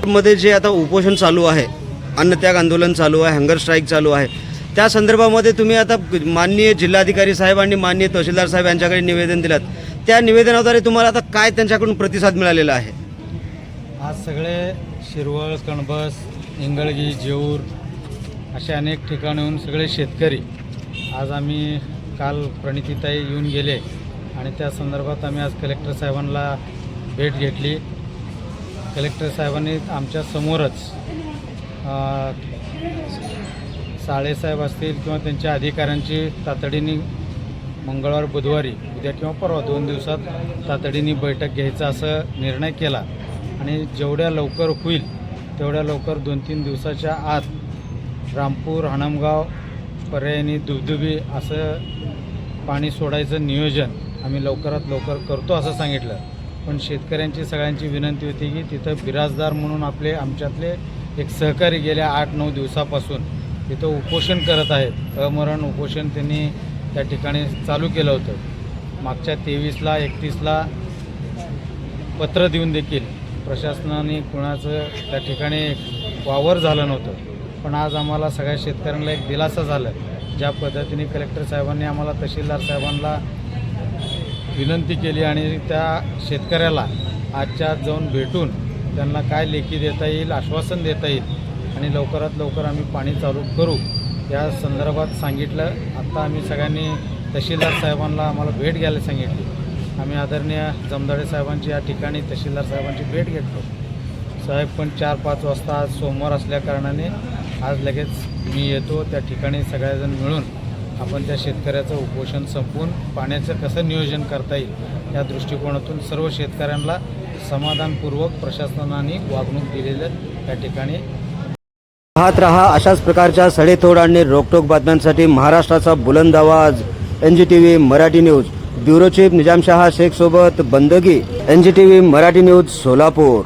मध्ये जे आता उपोषण चालू आहे, अन्नत्याग आंदोलन चालू आहे, हंगर स्ट्राईक चालू आहे, त्या संदर्भामध्ये तुम्ही आता माननीय जिल्हाधिकारी साहेब आणि माननीय तहसीलदार साहेब यांच्याकडे निवेदन दिलं, त्या निवेदनाद्वारे तुम्हाला आता काय त्यांच्याकडून प्रतिसाद मिळालेला आहे? आज सगळे शिरवळ, कणबस, इंगळगी, जेऊर अशा अनेक ठिकाणाहून सगळे शेतकरी आज आम्ही काल प्रणितीताई येऊन गेले आणि त्या संदर्भात आम्ही आज कलेक्टर साहेबांना भेट घेतली. कलेक्टर साहेबांनी आमच्या समोरच साळेसाहेब असतील किंवा त्यांच्या अधिकाऱ्यांची तातडीने मंगळवार बुधवारी उद्या किंवा परवा 2 दिवसात तातडीने बैठक घ्यायचा असं निर्णय केला आणि जेवढ्या लवकर होईल तेवढ्या लवकर 2-3 दिवसाच्या आत रामपूर, हणमगाव, पर्यायनी, दुबदुबी असं पाणी सोडायचं नियोजन आम्ही लवकरात लवकर करतो असं सांगितलं. पण शेतकऱ्यांची सगळ्यांची विनंती होती की तिथं बिराजदार म्हणून आमच्यातले एक सहकारी गेल्या 8-9 दिवसापासून तिथं उपोषण करत आहेत. अमरण उपोषण त्यांनी त्या ठिकाणी चालू केलं होतं. मागच्या 23ला 31ला पत्र देऊन देखील प्रशासनाने कुणाचं त्या ठिकाणी वावर झालं नव्हतं. पण आज आम्हाला सगळ्या शेतकऱ्यांना एक दिलासा झाला. ज्या पद्धतीने कलेक्टर साहेबांनी आम्हाला तहसीलदार साहेबांना विनंती केली आणि त्या शेतकऱ्याला आजच्या आज जाऊन भेटून त्यांना काय लेखी देता येईल, आश्वासन देता येईल आणि लवकरात लवकर आम्ही पाणी चालू करू या संदर्भात सांगितलं. आत्ता आम्ही सगळ्यांनी तहसीलदार साहेबांना आम्हाला भेट घ्यायला सांगितली. आम्ही आदरणीय जमदाडे साहेबांची या ठिकाणी तहसीलदार साहेबांची भेट घेतलो. साहेब पण 4-5 वाजता आज सोमवार असल्याकारणाने आज लगेच मी येतो. त्या ठिकाणी सगळेजण मिळून आपण त्या शेतकऱ्याचं उपोषण संपवून पाण्याचं कसं नियोजन करता येईल या दृष्टिकोनातून सर्व शेतकऱ्यांना समाधानपूर्वक प्रशासनाने वागणूक दिलेलं त्या ठिकाणी पाहत रहा. अशाच प्रकारच्या सडेतोड आणि रोकटोक बातम्यांसाठी महाराष्ट्राचा बुलंद आवाज NGTV Marathi news. Bureau chief Nizamshah Shaikh सोबत बंदगी. NGTV Marathi news Solapur.